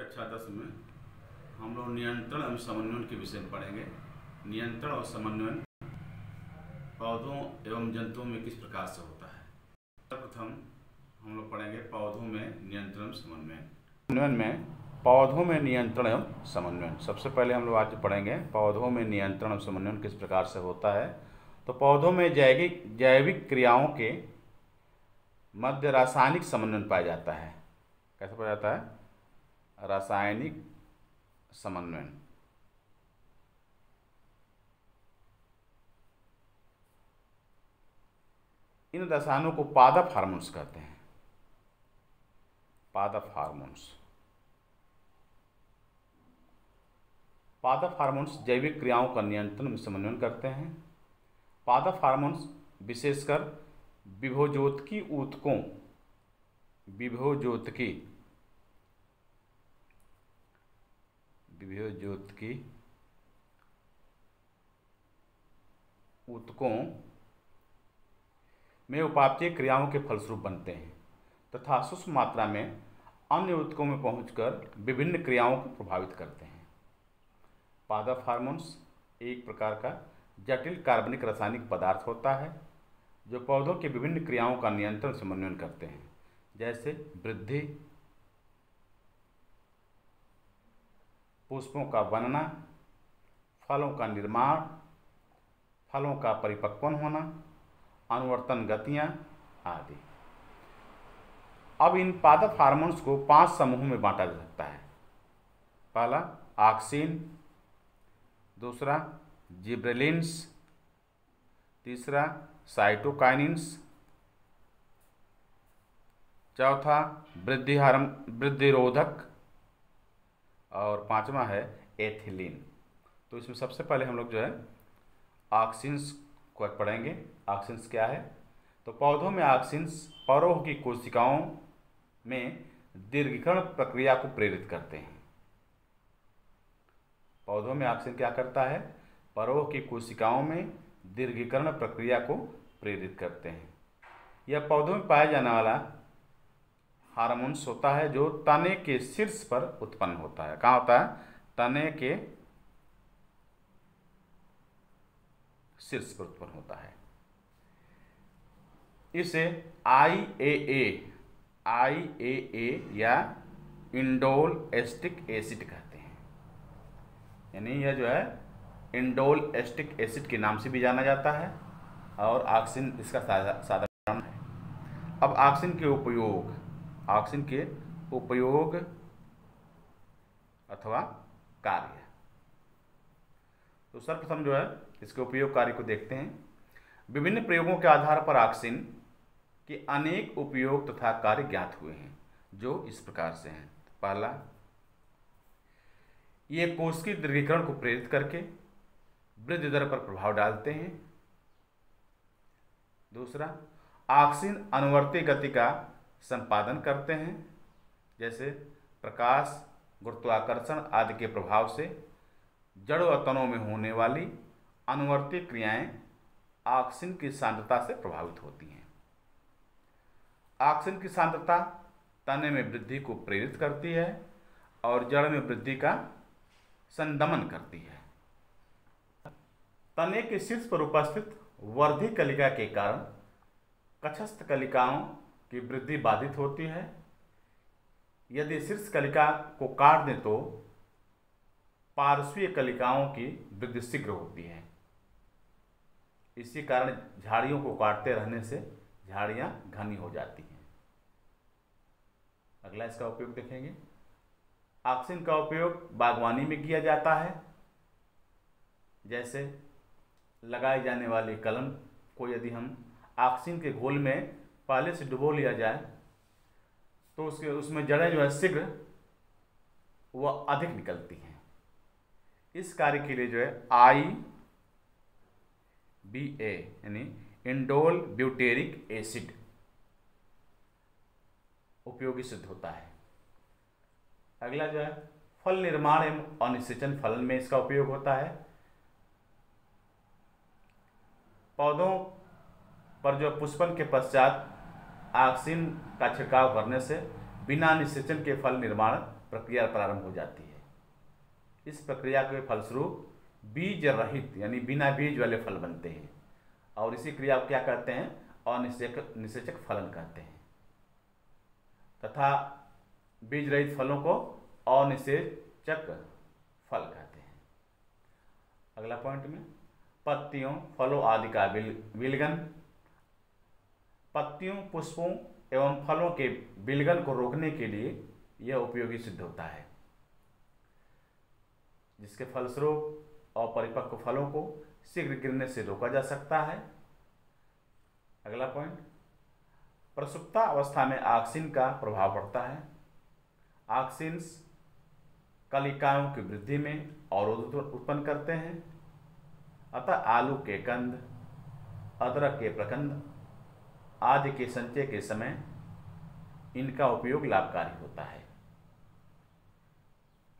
कक्षा 10 में हम लोग नियंत्रण एवं समन्वयन के विषय में पढ़ेंगे। नियंत्रण और समन्वयन पौधों एवं जंतुओं में किस प्रकार से होता है। सर्वप्रथम हम लोग पढ़ेंगे पौधों में नियंत्रण एवं समन्वयन में पौधों में नियंत्रण एवं समन्वयन। सबसे पहले हम लोग आज पढ़ेंगे पौधों में नियंत्रण एवं समन्वयन किस प्रकार से होता है। तो पौधों में जैविक क्रियाओं के मध्य रासायनिक समन्वय पाया जाता है। कैसे पाया जाता है? रासायनिक समन्वय। इन रसायनों को पादप हार्मोन्स कहते हैं। पादप हार्मोन्स। पादप हार्मोन्स जैविक क्रियाओं का नियंत्रण में समन्वय करते हैं। पादप हार्मोन्स विशेषकर विभोजोतकी ऊतकों में उपापचय क्रियाओं के फलस्वरूप बनते हैं तथा सूक्ष्म मात्रा में अन्य ऊतकों में पहुंचकर विभिन्न क्रियाओं को प्रभावित करते हैं। पादप हार्मोन्स एक प्रकार का जटिल कार्बनिक रासायनिक पदार्थ होता है जो पौधों के विभिन्न क्रियाओं का नियंत्रण समन्वय करते हैं, जैसे वृद्धि, पुष्पों का बनना, फलों का निर्माण, फलों का परिपक्वन होना, अनुवर्तन गतियां आदि। अब इन पादप हार्मोन्स को 5 समूहों में बांटा जा सकता है। पहला ऑक्सिन, दूसरा जिबरेलिन्स, तीसरा साइटोकाइनिन्स, चौथा वृद्धिरोधक और पांचवा है एथिलीन। तो इसमें सबसे पहले हम लोग जो है ऑक्सिन्स को पढ़ेंगे। ऑक्सिन्स क्या है? तो पौधों में ऑक्सिन्स परोह की कोशिकाओं में दीर्घीकरण प्रक्रिया को प्रेरित करते हैं। पौधों में ऑक्सिन क्या करता है? परोह की कोशिकाओं में दीर्घीकरण प्रक्रिया को प्रेरित करते हैं। यह पौधों में पाया जाने वाला हार्मोन्स होता है जो तने के शीर्ष पर उत्पन्न होता है। कहाँ होता है? तने के शीर्ष पर उत्पन्न होता है। इसे IAA या इंडोल एस्टिक एसिड कहते हैं। यानी यह जो है इंडोल एस्टिक एसिड के नाम से भी जाना जाता है और ऑक्सिन इसका साधारण है। अब ऑक्सिन के उपयोग अथवा कार्य। तो सर्वप्रथम जो है इसके उपयोग कार्य को देखते हैं। विभिन्न प्रयोगों के आधार पर ऑक्सिन के अनेक उपयोग तथा कार्य ज्ञात हुए हैं जो इस प्रकार से हैं। पहला, ये कोशिकीय दीर्घीकरण को प्रेरित करके वृद्धि दर पर प्रभाव डालते हैं। दूसरा, ऑक्सिन अनुवर्ती गति का संपादन करते हैं, जैसे प्रकाश, गुरुत्वाकर्षण आदि के प्रभाव से जड़ व तनों में होने वाली अनुवर्ती क्रियाएं ऑक्सिन की सांद्रता से प्रभावित होती हैं। ऑक्सिन की सांद्रता तने में वृद्धि को प्रेरित करती है और जड़ में वृद्धि का संदमन करती है। तने के शीर्ष पर उपस्थित वर्धी कलिका के कारण कक्षस्थ कलिकाओं की वृद्धि बाधित होती है। यदि शीर्ष कलिका को काट दें तो पार्श्वीय कलिकाओं की वृद्धि शीघ्र होती है। इसी कारण झाड़ियों को काटते रहने से झाड़ियां घनी हो जाती हैं। अगला इसका उपयोग देखेंगे। ऑक्सिन का उपयोग बागवानी में किया जाता है, जैसे लगाई जाने वाली कलम को यदि हम ऑक्सिन के घोल में पहले से डुबो लिया जाए तो उसमें जड़ें जो है शीघ्र वह अधिक निकलती हैं। इस कार्य के लिए जो है IBA यानी इंडोल ब्यूटेरिक एसिड उपयोगी सिद्ध होता है। अगला जो है फल निर्माण एवं अनिषेचन फलन में इसका उपयोग होता है। पौधों पर जो पुष्पन के पश्चात ऑक्सिन का छिड़काव करने से बिना निषेचन के फल निर्माण प्रक्रिया प्रारंभ हो जाती है। इस प्रक्रिया के फलस्वरूप बीज रहित यानी बिना बीज वाले फल बनते हैं और इसी क्रिया को क्या कहते हैं? अनिषेचक फलन कहते हैं तथा बीज रहित फलों को अनिषेचक फल कहते हैं। अगला पॉइंट में पत्तियों, फलों आदि का विलगन। पत्तियों, पुष्पों एवं फलों के विलगन को रोकने के लिए यह उपयोगी सिद्ध होता है, जिसके फलस्वरूप अपरिपक्व फलों को शीघ्र गिरने से रोका जा सकता है। अगला पॉइंट, प्रसुप्ता अवस्था में ऑक्सिन का प्रभाव पड़ता है। ऑक्सिन्स कलिकाओं की वृद्धि में अवरोध उत्पन्न करते हैं, अतः आलू के कंद, अदरक के प्रकंद आदि के संचय के समय इनका उपयोग लाभकारी होता है।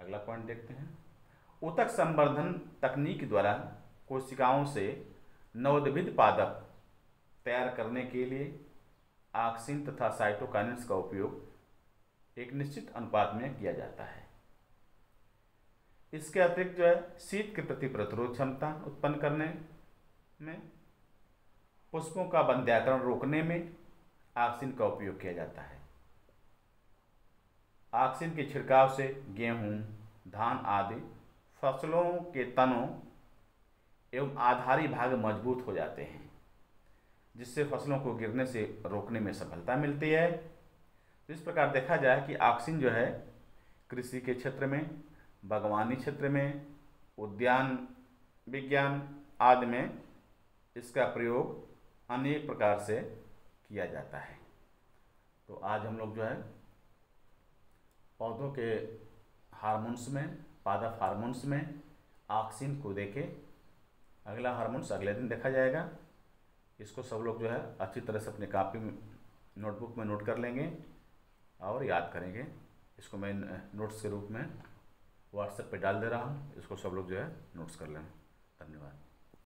अगला पॉइंट देखते हैं, ऊतक संवर्धन तकनीक द्वारा कोशिकाओं से नवोद्भिद पादप तैयार करने के लिए ऑक्सिन तथा साइटोकाइनेंस का उपयोग एक निश्चित अनुपात में किया जाता है। इसके अतिरिक्त जो है शीत के प्रति प्रतिरोध क्षमता उत्पन्न करने में, पुष्पों का बंध्याकरण रोकने में ऑक्सिन का उपयोग किया जाता है। ऑक्सिन के छिड़काव से गेहूं, धान आदि फसलों के तनों एवं आधारी भाग मजबूत हो जाते हैं, जिससे फसलों को गिरने से रोकने में सफलता मिलती है। तो इस प्रकार देखा जाए कि ऑक्सिन जो है कृषि के क्षेत्र में, बागवानी क्षेत्र में, उद्यान विज्ञान आदि में इसका प्रयोग अनेक प्रकार से किया जाता है। तो आज हम लोग जो है पौधों के हार्मोन्स में, पादप हार्मोन्स में ऑक्सिन को देखे। अगला हार्मोन्स अगले दिन देखा जाएगा। इसको सब लोग जो है अच्छी तरह से अपने कॉपी में, नोटबुक में नोट कर लेंगे और याद करेंगे। इसको मैं नोट्स के रूप में व्हाट्सएप पे डाल दे रहा हूँ, इसको सब लोग जो है नोट्स कर लें। धन्यवाद।